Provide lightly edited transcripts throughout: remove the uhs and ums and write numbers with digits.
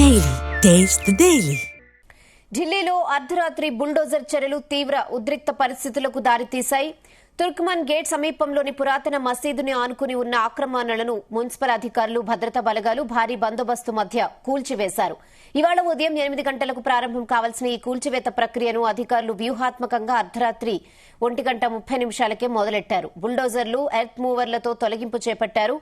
Daily. Taste the Daily. ఢిల్లీలో అర్ధరాత్రి bulldozer చర్యలు తీవ్ర ఉద్రిక్త పరిస్థితులకు దారితీశాయి. తుర్క్మన్ గేట్ సమీపంలోని పురాతన మసీదుని ఆనుకుని ఉన్న ఆక్రమణలను మున్సిపల్ అధికారులు, భద్రతా బలగాలు భారీ బందోబస్తు మధ్య కూల్చివేశారు. ఇవాళ ఉదయం 8 గంటలకు ప్రారంభం కావాల్సిన ఈ కూల్చివేత ప్రక్రియను అధికారులు వ్యూహాత్మకంగా అర్ధరాత్రి 1:30 మొదలెట్టారు. బుల్డోజర్లు, ఎర్త్ మూవర్లతో తొలగింపు చేపట్టారు.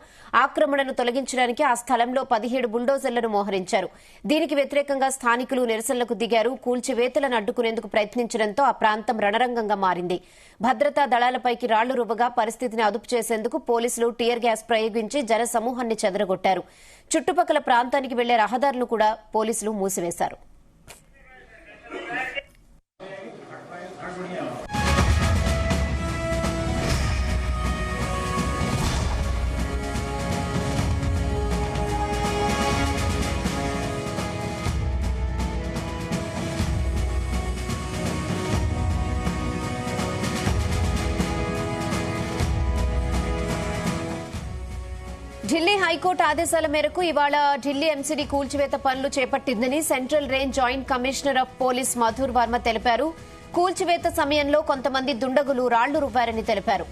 ఆక్రమణను తొలగించడానికి ఆ స్థలంలో 17 బుల్డోజర్లను మోహరించారు. దీనికి వ్యతిరేకంగా స్థానికులు నిరసనలకు దిగారు. కూల్చివేతలను అడ్డుకునేందుకు ప్రయత్నించడంతో ఆ ప్రాంతం రణరంగంగా మారింది. భద్రతా దళాలపైకి రాళ్లు రువ్వగా పరిస్థితిని అదుపు చేసేందుకు పోలీసులు టియర్ గ్యాస్ ప్రయోగించి జనసమూహాన్ని చెదరగొట్టారు. చుట్టుపక్కల ప్రాంతానికి వెళ్లే రహదారులను కూడా పోలీసులు మూసివేశారు. ఢిల్లీ హైకోర్టు ఆదేశాల మేరకు ఇవాళ ఢిల్లీ ఎంసీడీ కూల్చివేత పనులు చేపట్టిందని central range joint commissioner of police Madhur Varma తెలిపారు. కూల్చివేత సమయంలో కొంతమంది దుండగులు రాళ్లు రువ్వారని తెలిపారు.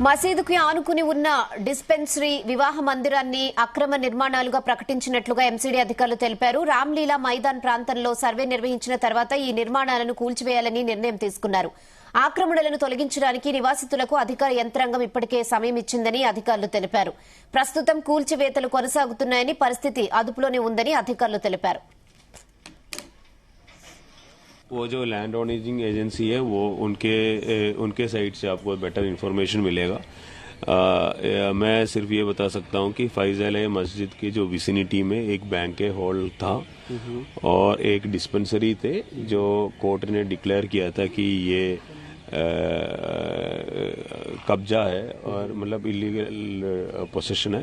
మసీదుకి ఆనుకుని ఉన్న డిస్పెన్సరీ, వివాహ మందిరాన్ని అక్రమ నిర్మాణాలుగా ప్రకటించినట్లుగా ఎంసీడీ అధికారులు తెలిపారు. రామ్లీలా మైదాన్ ప్రాంతంలో సర్వే నిర్వహించిన తర్వాత ఈ నిర్మాణాలను కూల్చివేయాలని నిర్ణయం తీసుకున్నారు. ఆక్రమణలను తొలగించడానికి నివాసితులకు అధికార యంత్రాంగం ఇప్పటికే సమయం ఇచ్చిందని అధికారులు తెలిపారు. ప్రస్తుతం కూల్చివేతలు కొనసాగుతున్నాయని, పరిస్థితి అదుపులోనే ఉందని అధికారులు తెలిపారు. वो जो लैंड ओनरिंग एजेंसी है वो उनके साइड से आपको बेटर इन्फॉर्मेशन मिलेगा. मैं सिर्फ ये बता सकता हूँ कि फैजल मस्जिद की जो विसिनिटी में एक बैंकेट हॉल था और एक डिस्पेंसरी थे जो कोर्ट ने डिक्लेयर किया था कि ये कब्जा है और मतलब इलीगल पोसेशन है,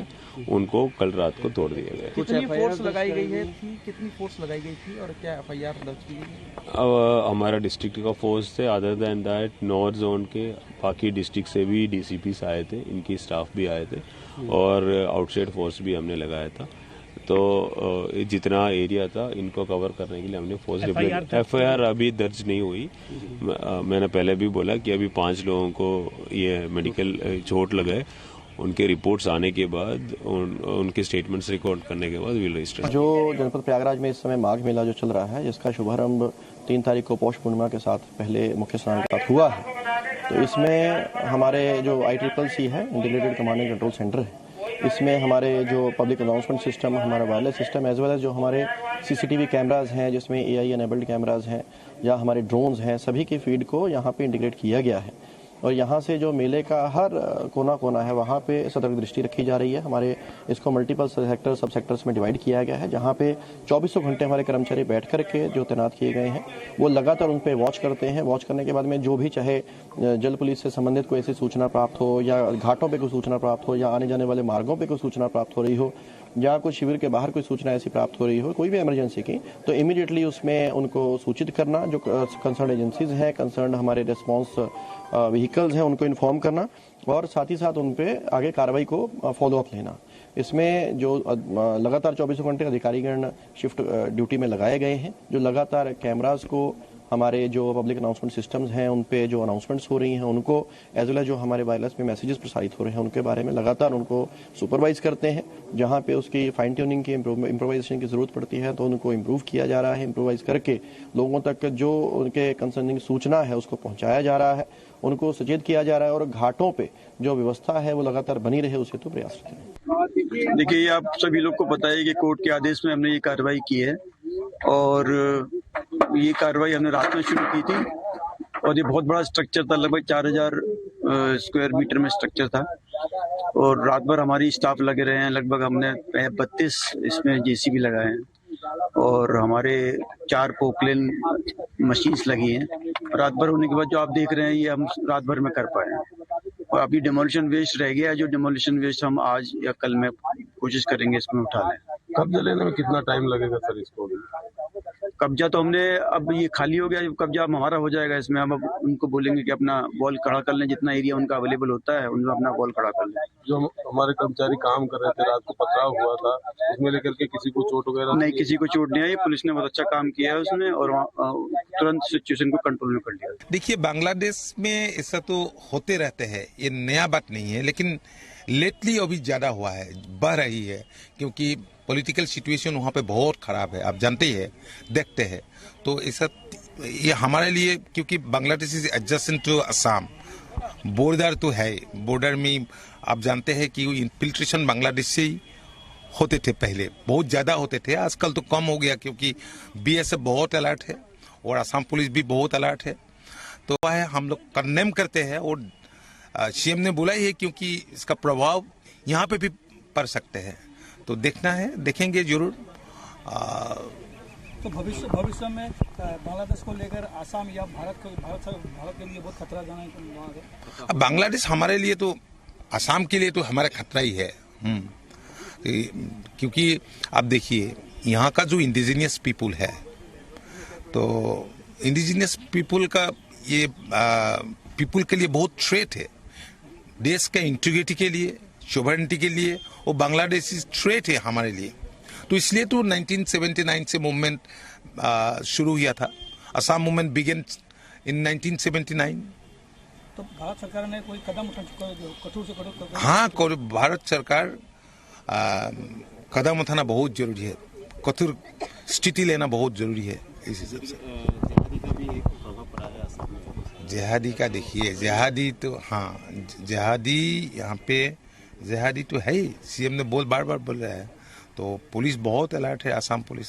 उनको कल रात को तोड़ दिया गया. कितनी फोर्स लगाई गई है? कितनी फोर्स लगाई गई थी और क्या एफआईआर दर्ज की गई? हमारा डिस्ट्रिक्ट का फोर्स थे. Other than that north zone के बाकी डिस्ट्रिक्ट से भी डीसीपीस आए थे, इनकी स्टाफ भी आए थे और आउटसाइड फोर्स भी हमने लगाया था. तो जितना एरिया था इनको कवर करने के लिए हमने फोर्स एफआईआर अभी दर्ज नहीं हुई. मैंने पहले भी बोला कि अभी 5 लोगों को ये मेडिकल चोट लगा है. उनके रिपोर्ट्स आने के बाद उनके स्टेटमेंट्स रिकॉर्ड करने के बाद विल रजिस्टर. जो जनपद प्रयागराज में इस समय माघ मेला जो चल रहा है, जिसका शुभारंभ 3 तारीख को पौष पूर्णिमा के साथ पहले मुख्य स्नान के साथ हुआ है, तो इसमें हमारे जो ICCC है, integrated command and control centre है, इसमें हमारे जो पब्लिक अनाउंसमेंट सिस्टम, हमारा wireless system, as well as जो हमारे सीसीटीवी कैमराज हैं, जिसमें AI एनेबल्ड कैमराज हैं, या हमारे ड्रोन्स हैं, सभी की फीड को यहाँ पे इंटीग्रेट किया गया है. और यहाँ से जो मेले का हर कोना कोना है वहाँ पे सतर्क दृष्टि रखी जा रही है. हमारे इसको मल्टीपल सेक्टर, सब सेक्टर्स में डिवाइड किया गया है, जहाँ पे 24 घंटे हमारे कर्मचारी बैठ करके जो तैनात किए गए हैं वो लगातार उन पे वॉच करते हैं. वॉच करने के बाद में जो भी चाहे जल पुलिस से संबंधित कोई ऐसी सूचना प्राप्त हो, या घाटों पे कोई सूचना प्राप्त हो, या आने जाने वाले मार्गों पे कोई सूचना प्राप्त हो रही हो, या कोई शिविर के बाहर कोई सूचना ऐसी प्राप्त हो रही हो, कोई भी इमरजेंसी की, तो इमीडिएटली उसमें उनको सूचित करना. जो कंसर्न एजेंसीज हैं, कंसर्न हमारे रिस्पांस व्हीकल्स हैं, उनको इन्फॉर्म करना और साथ ही साथ उन पे आगे कार्रवाई को फॉलो अप लेना. इसमें जो लगातार 24 घंटे अधिकारीगण शिफ्ट ड्यूटी में लगाए गए हैं, जो लगातार कैमराज को, हमारे जो पब्लिक अनाउंसमेंट सिस्टम्स हैं उन पे जो अनाउंसमेंट्स हो रही हैं उनको, एज वेल एज जो हमारे वायरलेस में मैसेजेस प्रसारित हो रहे हैं उनके बारे में लगातार उनको सुपरवाइज करते हैं. जहां पे उसकी फाइन ट्यूनिंग की, इम्प्रोवाइजेशन की जरूरत पड़ती है तो उनको इम्प्रूव किया जा रहा है. इम्प्रोवाइज करके लोगों तक जो उनके कंसर्निंग सूचना है उसको पहुंचाया जा रहा है, उनको सचेत किया जा रहा है और घाटों पे जो व्यवस्था है वो लगातार बनी रहे उसे तो प्रयास करें. देखिए, आप सभी लोग को पता है कि कोर्ट के आदेश में हमने ये कार्रवाई की है और ये कार्रवाई हमने रात में शुरू की थी और ये बहुत बड़ा स्ट्रक्चर था, लगभग 4000 स्क्वायर मीटर में स्ट्रक्चर था और रात भर हमारी स्टाफ लगे रहे हैं. लगभग हमने 32 इसमें JCB लगाए हैं और हमारे 4 पोकलेन मशीन्स लगी हैं। रात भर होने के बाद जो आप देख रहे हैं ये हम रात भर में कर पाए हैं। और अभी डिमोलिशन वेस्ट रह गया है, जो डिमोलिशन वेस्ट हम आज या कल में कोशिश करेंगे इसमें उठा लें। कब्जा लेने में कितना टाइम लगेगा सर इसको? कब्जा तो हमने, अब ये खाली हो गया, कब्जा हमारा हो जाएगा इसमें। हम अब उनको बोलेंगे कि अपना वॉल खड़ा कर लें, जितना एरिया उनका अवेलेबल होता है उनमें अपना वॉल खड़ा कर लें। जो हमारे कर्मचारी काम कर रहे थे, रात को पथराव हुआ था, उसमें लेकर के किसी को चोट वगैरह नहीं, किसी को चोट नहीं आई। पुलिस ने बहुत अच्छा काम किया है उसमें और तुरंत सिचुएशन को कंट्रोल में कर लिया। देखिए, बांग्लादेश में ऐसा तो होते रहते हैं, ये नया बात नहीं है, लेकिन लेटली अभी ज्यादा हुआ है, बढ़ रही है, क्योंकि पॉलिटिकल सिचुएशन वहाँ पे बहुत खराब है, आप जानते ही है, देखते हैं। तो ऐसा ये हमारे लिए, क्योंकि Bangladesh is adjacent to Assam, border तो है, बॉर्डर में आप जानते हैं कि इन्फिल्ट्रेशन बांग्लादेश से ही होते थे, पहले बहुत ज्यादा होते थे, आजकल तो कम हो गया, क्योंकि बीएसएफ बहुत अलर्ट है और असम पुलिस भी बहुत अलर्ट है। तो वह हम लोग कंडेम करते हैं और सीएम ने बोला ही है, क्योंकि इसका प्रभाव यहाँ पे भी पड़ सकते हैं, तो देखना है, देखेंगे जरूर। तो भविष्य में बांग्लादेश को लेकर आसाम या भारत के लिए बहुत खतरा जाना है। बांग्लादेश हमारे लिए तो, आसाम के लिए तो हमारा खतरा ही है, क्योंकि आप देखिए यहाँ का जो इंडिजिनियस पीपुल है, तो इंडिजिनियस पीपुल का ये पीपुल के लिए बहुत थ्रेट है, देश के इंटीग्रिटी के लिए, सोवरेनिटी के लिए, वो बांग्लादेश थ्रेट है हमारे लिए। तो इसलिए तो 1979 से मूवमेंट शुरू हुआ था। Assam movement began in 1979। तो भारत सरकार ने कोई कदम कठोर से कठोर, हाँ, भारत सरकार कदम उठाना बहुत जरूरी है, कठोर स्थिति लेना बहुत जरूरी है। इस हिसाब से जिहादी का देखिए, जिहादी तो हाँ, जिहादी यहाँ पे जिहादी तो है ही, सीएम ने बार बार बोल रहा है, तो पुलिस बहुत अलर्ट है, आसाम पुलिस।